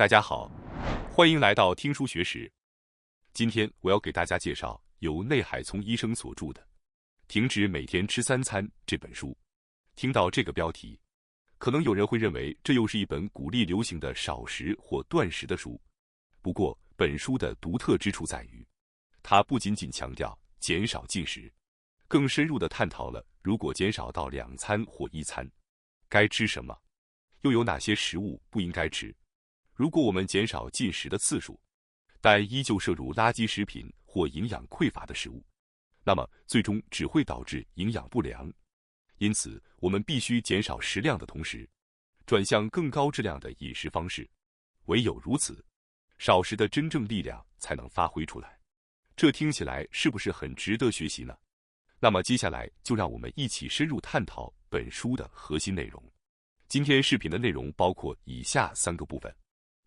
大家好，欢迎来到听书学史。今天我要给大家介绍由内海聪医生所著的《停止每天吃3餐》这本书。听到这个标题，可能有人会认为这又是一本鼓励流行的少食或断食的书。不过，本书的独特之处在于，它不仅仅强调减少进食，更深入地探讨了如果减少到2餐或1餐，该吃什么，又有哪些食物不应该吃。如果我们减少进食的次数，但依旧摄入垃圾食品或营养匮乏的食物，那么最终只会导致营养不良。因此，我们必须减少食量的同时，转向更高质量的饮食方式。唯有如此，少食的真正力量才能发挥出来。这听起来是不是很值得学习呢？那么接下来就让我们一起深入探讨本书的核心内容。今天视频的内容包括以下3个部分。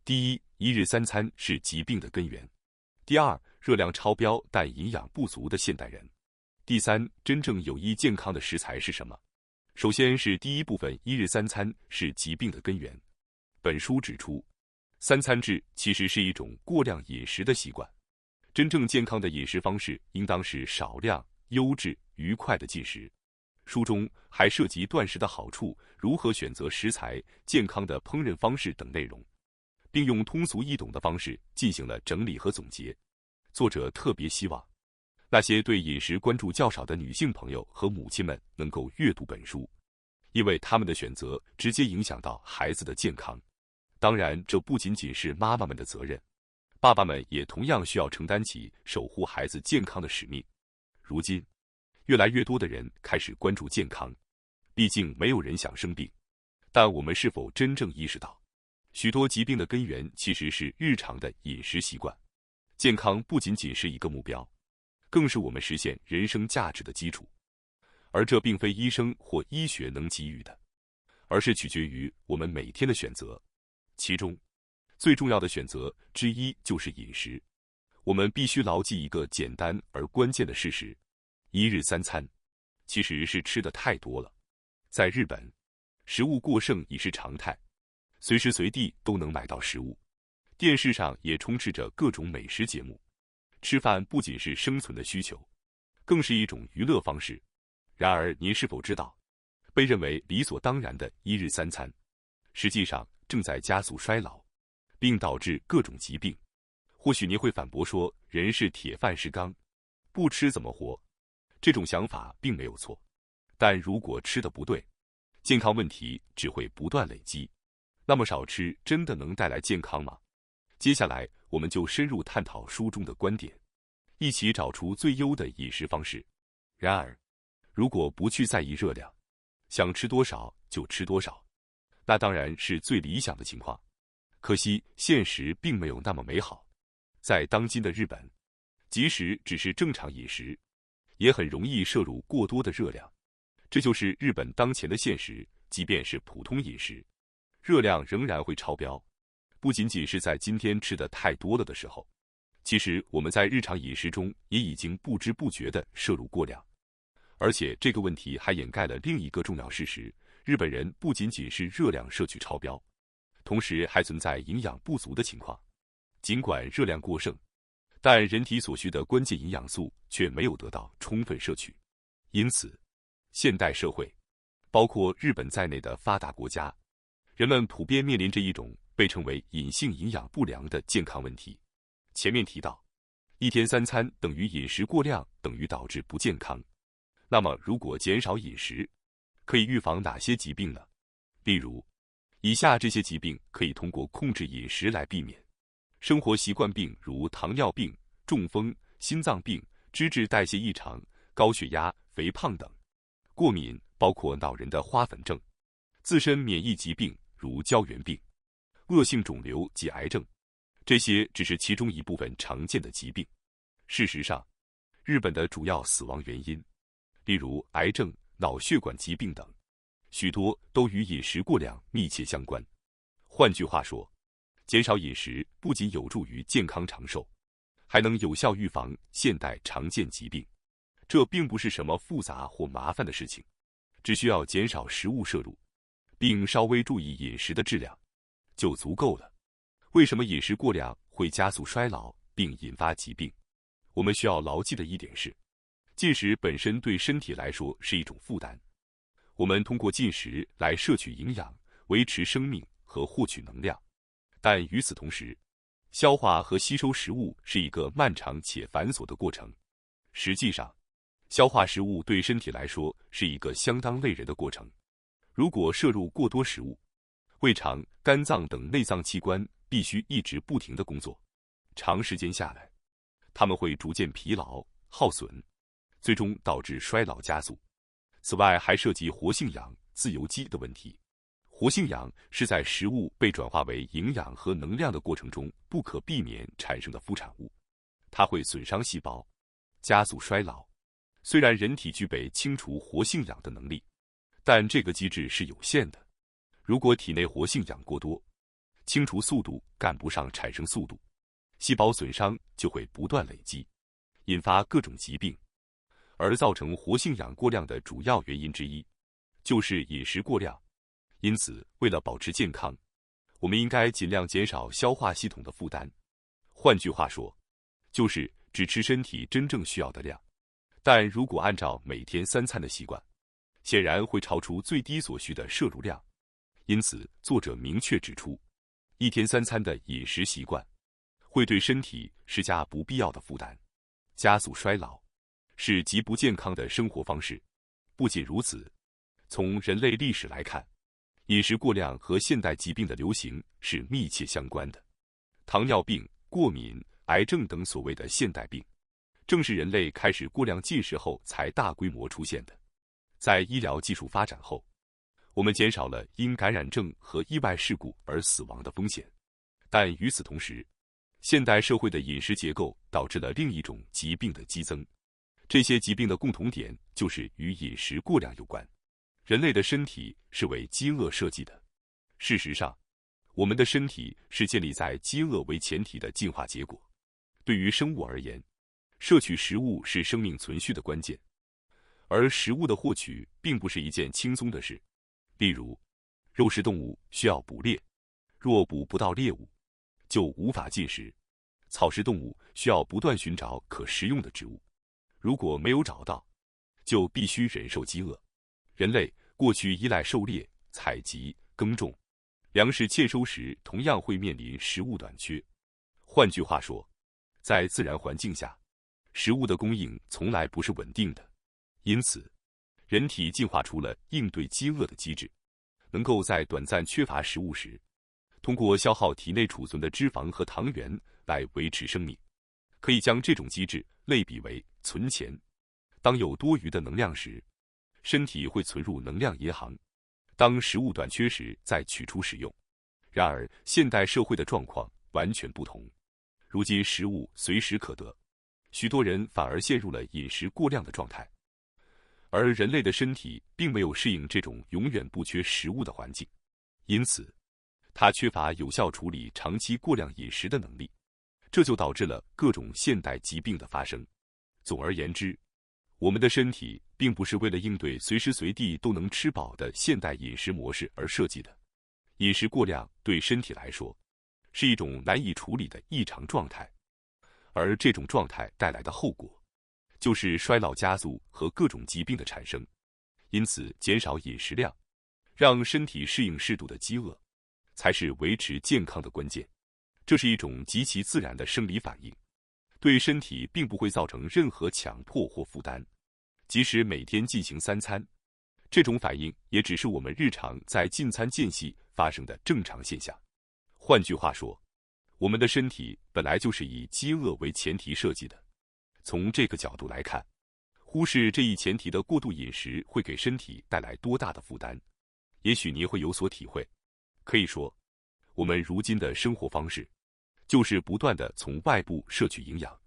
第一，一日3餐是疾病的根源。第二，热量超标但营养不足的现代人。第三，真正有益健康的食材是什么？首先是第一部分，一日3餐是疾病的根源。本书指出，3餐制其实是一种过量饮食的习惯。真正健康的饮食方式应当是少量、优质、愉快的进食。书中还涉及断食的好处、如何选择食材、健康的烹饪方式等内容，并用通俗易懂的方式进行了整理和总结。作者特别希望那些对饮食关注较少的女性朋友和母亲们能够阅读本书，因为她们的选择直接影响到孩子的健康。当然，这不仅仅是妈妈们的责任，爸爸们也同样需要承担起守护孩子健康的使命。如今，越来越多的人开始关注健康，毕竟没有人想生病。但我们是否真正意识到，许多疾病的根源其实是日常的饮食习惯？健康不仅仅是一个目标，更是我们实现人生价值的基础。而这并非医生或医学能给予的，而是取决于我们每天的选择。其中，最重要的选择之一就是饮食。我们必须牢记一个简单而关键的事实：一日3餐其实是吃的太多了。在日本，食物过剩已是常态，随时随地都能买到食物，电视上也充斥着各种美食节目。吃饭不仅是生存的需求，更是一种娱乐方式。然而，您是否知道，被认为理所当然的一日3餐，实际上正在加速衰老，并导致各种疾病？或许您会反驳说，人是铁饭是钢，不吃怎么活？这种想法并没有错，但如果吃得不对，健康问题只会不断累积。那么少吃真的能带来健康吗？接下来我们就深入探讨书中的观点，一起找出最优的饮食方式。然而，如果不去在意热量，想吃多少就吃多少，那当然是最理想的情况。可惜现实并没有那么美好。在当今的日本，即使只是正常饮食，也很容易摄入过多的热量。这就是日本当前的现实，即便是普通饮食，热量仍然会超标。不仅仅是在今天吃的太多了的时候，其实我们在日常饮食中也已经不知不觉地摄入过量。而且这个问题还掩盖了另一个重要事实：日本人不仅仅是热量摄取超标，同时还存在营养不足的情况。尽管热量过剩，但人体所需的关键营养素却没有得到充分摄取。因此，现代社会，包括日本在内的发达国家，人们普遍面临着一种被称为隐性营养不良的健康问题。前面提到，一天3餐等于饮食过量，等于导致不健康。那么，如果减少饮食，可以预防哪些疾病呢？例如，以下这些疾病可以通过控制饮食来避免：生活习惯病如糖尿病、中风、心脏病、脂质代谢异常、高血压、肥胖等；过敏包括恼人的花粉症；自身免疫疾病如胶原病；恶性肿瘤及癌症。这些只是其中一部分常见的疾病。事实上，日本的主要死亡原因，例如癌症、脑血管疾病等，许多都与饮食过量密切相关。换句话说，减少饮食不仅有助于健康长寿，还能有效预防现代常见疾病。这并不是什么复杂或麻烦的事情，只需要减少食物摄入，并稍微注意饮食的质量，就足够了。为什么饮食过量会加速衰老并引发疾病？我们需要牢记的一点是，进食本身对身体来说是一种负担。我们通过进食来摄取营养，维持生命和获取能量，但与此同时，消化和吸收食物是一个漫长且繁琐的过程。实际上，消化食物对身体来说是一个相当累人的过程。如果摄入过多食物，胃肠、肝脏等内脏器官必须一直不停地工作，长时间下来，它们会逐渐疲劳、耗损，最终导致衰老加速。此外，还涉及活性氧、自由基的问题。活性氧是在食物被转化为营养和能量的过程中不可避免产生的副产物，它会损伤细胞，加速衰老。虽然人体具备清除活性氧的能力，但这个机制是有限的。如果体内活性氧过多，清除速度赶不上产生速度，细胞损伤就会不断累积，引发各种疾病。而造成活性氧过量的主要原因之一，就是饮食过量。因此，为了保持健康，我们应该尽量减少消化系统的负担。换句话说，就是只吃身体真正需要的量。但如果按照每天3餐的习惯，显然会超出最低所需的摄入量。因此，作者明确指出，一天3餐的饮食习惯会对身体施加不必要的负担，加速衰老，是极不健康的生活方式。不仅如此，从人类历史来看，饮食过量和现代疾病的流行是密切相关的。糖尿病、过敏、癌症等所谓的现代病，正是人类开始过量进食后才大规模出现的。在医疗技术发展后，我们减少了因感染症和意外事故而死亡的风险，但与此同时，现代社会的饮食结构导致了另一种疾病的激增。这些疾病的共同点就是与饮食过量有关。人类的身体是为饥饿设计的。事实上，我们的身体是建立在饥饿为前提的进化结果。对于生物而言，摄取食物是生命存续的关键，而食物的获取并不是一件轻松的事。例如，肉食动物需要捕猎，若捕不到猎物，就无法进食；草食动物需要不断寻找可食用的植物，如果没有找到，就必须忍受饥饿。人类过去依赖狩猎、采集、耕种，粮食欠收时同样会面临食物短缺。换句话说，在自然环境下，食物的供应从来不是稳定的，因此，人体进化出了应对饥饿的机制，能够在短暂缺乏食物时，通过消耗体内储存的脂肪和糖原来维持生命。可以将这种机制类比为存钱。当有多余的能量时，身体会存入能量银行，当食物短缺时再取出使用。然而，现代社会的状况完全不同，如今食物随时可得，许多人反而陷入了饮食过量的状态。而人类的身体并没有适应这种永远不缺食物的环境，因此，它缺乏有效处理长期过量饮食的能力，这就导致了各种现代疾病的发生。总而言之，我们的身体并不是为了应对随时随地都能吃饱的现代饮食模式而设计的。饮食过量对身体来说，是一种难以处理的异常状态，而这种状态带来的后果，就是衰老加速和各种疾病的产生。因此，减少饮食量，让身体适应适度的饥饿，才是维持健康的关键。这是一种极其自然的生理反应，对身体并不会造成任何强迫或负担。即使每天进行3餐，这种反应也只是我们日常在进餐间隙发生的正常现象。换句话说，我们的身体本来就是以饥饿为前提设计的。从这个角度来看，忽视这一前提的过度饮食会给身体带来多大的负担，也许你会有所体会。可以说，我们如今的生活方式，就是不断地从外部摄取营养，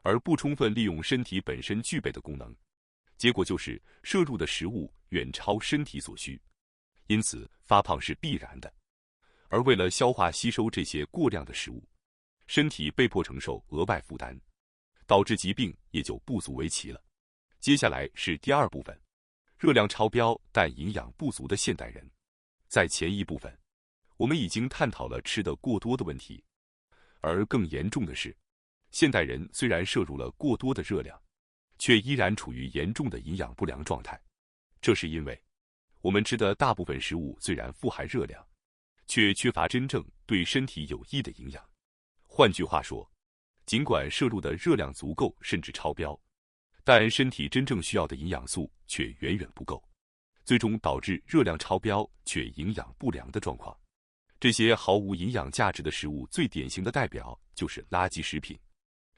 而不充分利用身体本身具备的功能，结果就是摄入的食物远超身体所需，因此发胖是必然的。而为了消化吸收这些过量的食物，身体被迫承受额外负担，导致疾病也就不足为奇了。接下来是第2部分，热量超标但营养不足的现代人。在前一部分，我们已经探讨了吃的过多的问题，而更严重的是，现代人虽然摄入了过多的热量，却依然处于严重的营养不良状态。这是因为我们吃的大部分食物虽然富含热量，却缺乏真正对身体有益的营养。换句话说，尽管摄入的热量足够甚至超标，但身体真正需要的营养素却远远不够，最终导致热量超标却营养不良的状况。这些毫无营养价值的食物最典型的代表就是垃圾食品，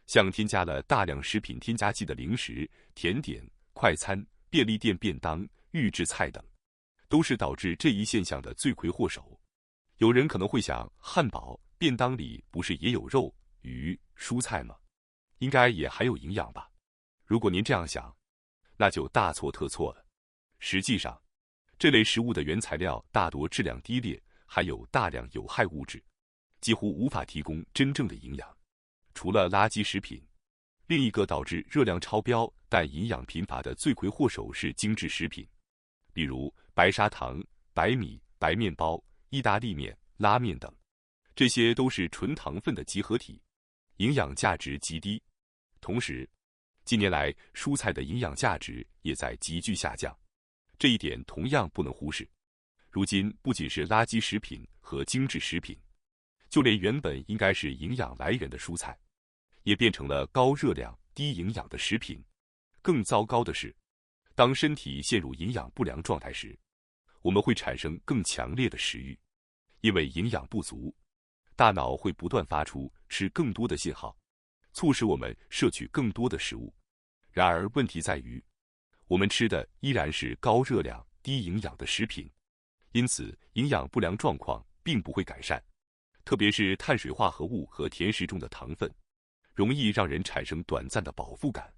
像添加了大量食品添加剂的零食、甜点、快餐、便利店便当、预制菜等，都是导致这一现象的罪魁祸首。有人可能会想，汉堡、便当里不是也有肉、鱼、蔬菜吗？应该也含有营养吧？如果您这样想，那就大错特错了。实际上，这类食物的原材料大多质量低劣，含有大量有害物质，几乎无法提供真正的营养。除了垃圾食品，另一个导致热量超标但营养贫乏的罪魁祸首是精致食品，比如白砂糖、白米、白面包、意大利面、拉面等，这些都是纯糖分的集合体，营养价值极低。同时，近年来蔬菜的营养价值也在急剧下降，这一点同样不能忽视。如今不仅是垃圾食品和精致食品，就连原本应该是营养来源的蔬菜，也变成了高热量、低营养的食品。更糟糕的是，当身体陷入营养不良状态时，我们会产生更强烈的食欲，因为营养不足，大脑会不断发出吃更多的信号，促使我们摄取更多的食物。然而问题在于，我们吃的依然是高热量、低营养的食品，因此营养不良状况并不会改善。特别是碳水化合物和甜食中的糖分，容易让人产生短暂的饱腹感。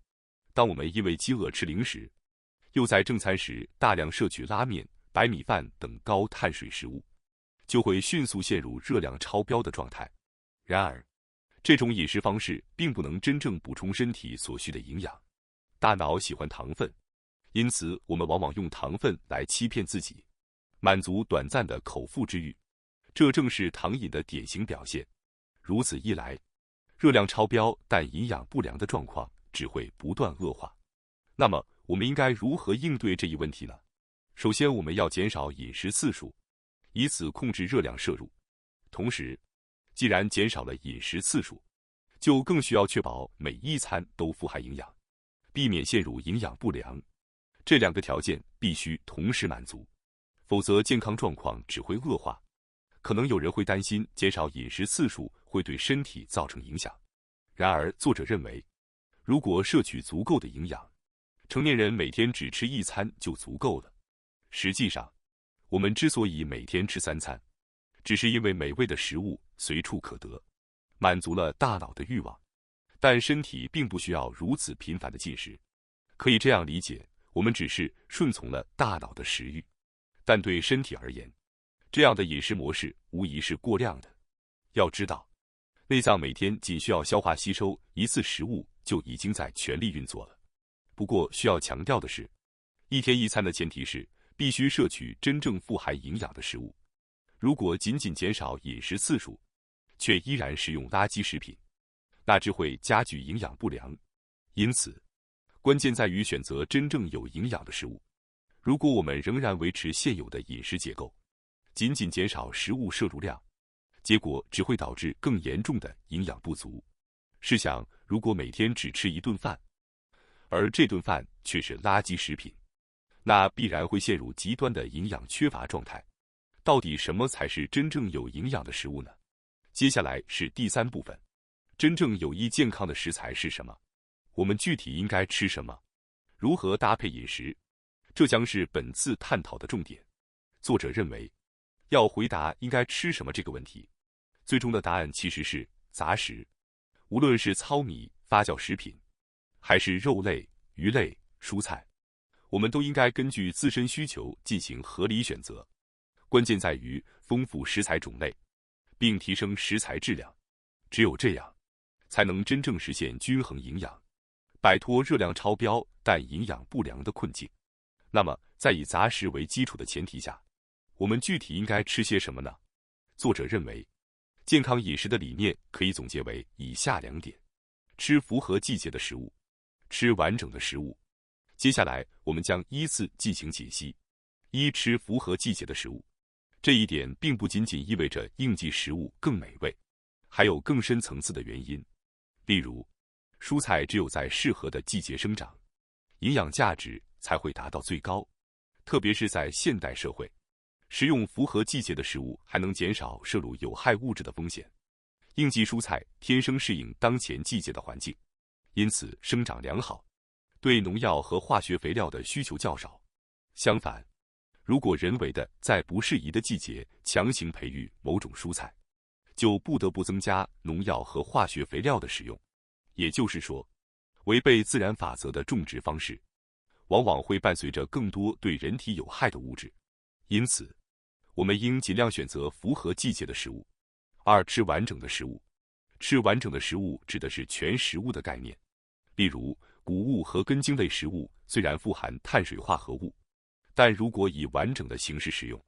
当我们因为饥饿吃零食，又在正餐时大量摄取拉面、白米饭等高碳水食物，就会迅速陷入热量超标的状态。然而，这种饮食方式并不能真正补充身体所需的营养。大脑喜欢糖分，因此我们往往用糖分来欺骗自己，满足短暂的口腹之欲。这正是糖瘾的典型表现。如此一来，热量超标但营养不良的状况只会不断恶化。那么，我们应该如何应对这一问题呢？首先，我们要减少饮食次数，以此控制热量摄入。同时，既然减少了饮食次数，就更需要确保每一餐都富含营养，避免陷入营养不良。这两个条件必须同时满足，否则健康状况只会恶化。可能有人会担心减少饮食次数会对身体造成影响，然而作者认为，如果摄取足够的营养，成年人每天只吃一餐就足够了。实际上，我们之所以每天吃3餐，只是因为美味的食物随处可得，满足了大脑的欲望，但身体并不需要如此频繁的进食。可以这样理解，我们只是顺从了大脑的食欲，但对身体而言，这样的饮食模式无疑是过量的。要知道，内脏每天仅需要消化吸收1次食物就已经在全力运作了。不过需要强调的是，一天一餐的前提是必须摄取真正富含营养的食物。如果仅仅减少饮食次数，却依然食用垃圾食品，那只会加剧营养不良。因此，关键在于选择真正有营养的食物。如果我们仍然维持现有的饮食结构，仅仅减少食物摄入量，结果只会导致更严重的营养不足。试想，如果每天只吃1顿饭，而这顿饭却是垃圾食品，那必然会陷入极端的营养缺乏状态。到底什么才是真正有营养的食物呢？接下来是第3部分，真正有益健康的食材是什么？我们具体应该吃什么？如何搭配饮食？这将是本次探讨的重点。作者认为，要回答应该吃什么这个问题，最终的答案其实是杂食。无论是糙米、发酵食品，还是肉类、鱼类、蔬菜，我们都应该根据自身需求进行合理选择。关键在于丰富食材种类，并提升食材质量。只有这样，才能真正实现均衡营养，摆脱热量超标但营养不良的困境。那么，在以杂食为基础的前提下，我们具体应该吃些什么呢？作者认为，健康饮食的理念可以总结为以下2点：吃符合季节的食物，吃完整的食物。接下来，我们将依次进行解析。吃符合季节的食物，这一点并不仅仅意味着应季食物更美味，还有更深层次的原因。例如，蔬菜只有在适合的季节生长，营养价值才会达到最高。特别是在现代社会，食用符合季节的食物还能减少摄入有害物质的风险。应季蔬菜天生适应当前季节的环境，因此生长良好，对农药和化学肥料的需求较少。相反，如果人为的在不适宜的季节强行培育某种蔬菜，就不得不增加农药和化学肥料的使用。也就是说，违背自然法则的种植方式，往往会伴随着更多对人体有害的物质。因此，我们应尽量选择符合季节的食物。吃完整的食物。吃完整的食物指的是全食物的概念。例如，谷物和根茎类食物虽然富含碳水化合物，但如果以完整的形式食用，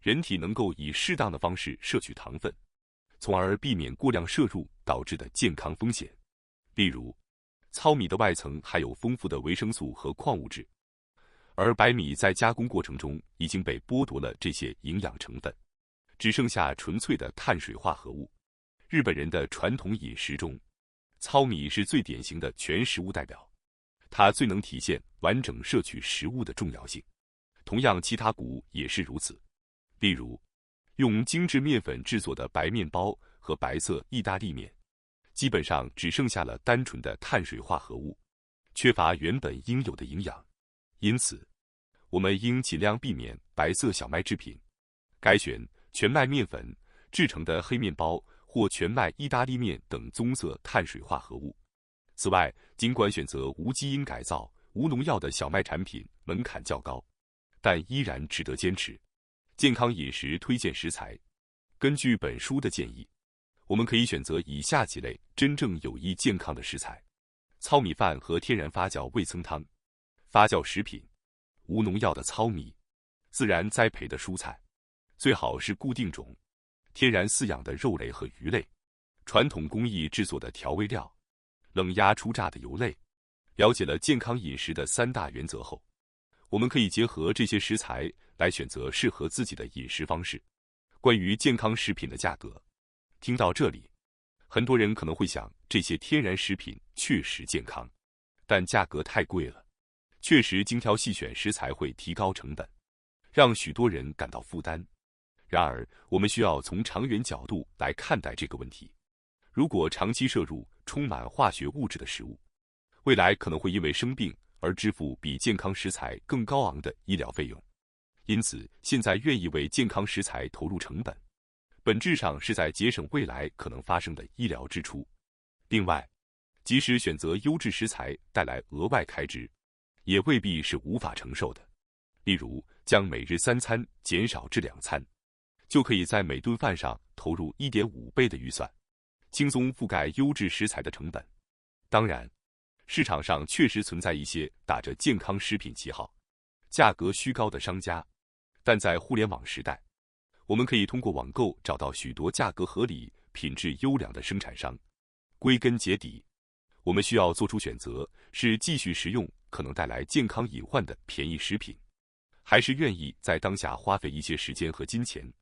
人体能够以适当的方式摄取糖分，从而避免过量摄入导致的健康风险。例如，糙米的外层含有丰富的维生素和矿物质，而白米在加工过程中已经被剥夺了这些营养成分，只剩下纯粹的碳水化合物。日本人的传统饮食中，糙米是最典型的全食物代表，它最能体现完整摄取食物的重要性。同样，其他谷物也是如此。例如，用精致面粉制作的白面包和白色意大利面，基本上只剩下了单纯的碳水化合物，缺乏原本应有的营养。因此，我们应尽量避免白色小麦制品，改选全麦面粉制成的黑面包或全麦意大利面等棕色碳水化合物。此外，尽管选择无基因改造、无农药的小麦产品门槛较高，但依然值得坚持。健康饮食推荐食材。根据本书的建议，我们可以选择以下几类真正有益健康的食材：糙米饭和天然发酵味噌汤。发酵食品，无农药的糙米，自然栽培的蔬菜，最好是固定种，天然饲养的肉类和鱼类，传统工艺制作的调味料，冷压初榨的油类。了解了健康饮食的3大原则后，我们可以结合这些食材来选择适合自己的饮食方式。关于健康食品的价格，听到这里，很多人可能会想，这些天然食品确实健康，但价格太贵了。确实，精挑细选食材会提高成本，让许多人感到负担。然而，我们需要从长远角度来看待这个问题。如果长期摄入充满化学物质的食物，未来可能会因为生病而支付比健康食材更高昂的医疗费用。因此，现在愿意为健康食材投入成本，本质上是在节省未来可能发生的医疗支出。另外，即使选择优质食材带来额外开支，也未必是无法承受的。例如，将每日3餐减少至2餐，就可以在每顿饭上投入1.5倍的预算，轻松覆盖优质食材的成本。当然，市场上确实存在一些打着健康食品旗号，价格虚高的商家，但在互联网时代，我们可以通过网购找到许多价格合理、品质优良的生产商。归根结底，我们需要做出选择，是继续食用可能带来健康隐患的便宜食品，还是愿意在当下花费一些时间和金钱，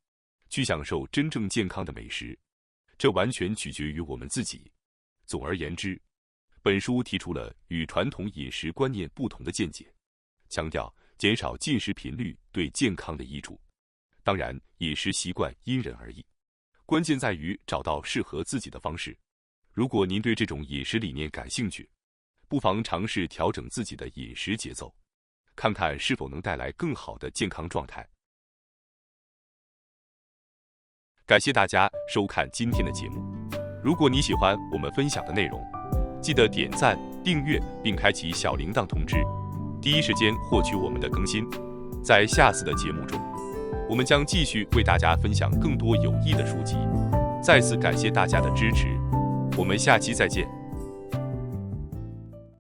去享受真正健康的美食。这完全取决于我们自己。总而言之，本书提出了与传统饮食观念不同的见解，强调减少进食频率对健康的益处。当然，饮食习惯因人而异，关键在于找到适合自己的方式。如果您对这种饮食理念感兴趣，不妨尝试调整自己的饮食节奏，看看是否能带来更好的健康状态。感谢大家收看今天的节目。如果你喜欢我们分享的内容，记得点赞、订阅并开启小铃铛通知，第一时间获取我们的更新。在下次的节目中，我们将继续为大家分享更多有益的书籍。再次感谢大家的支持，我们下期再见。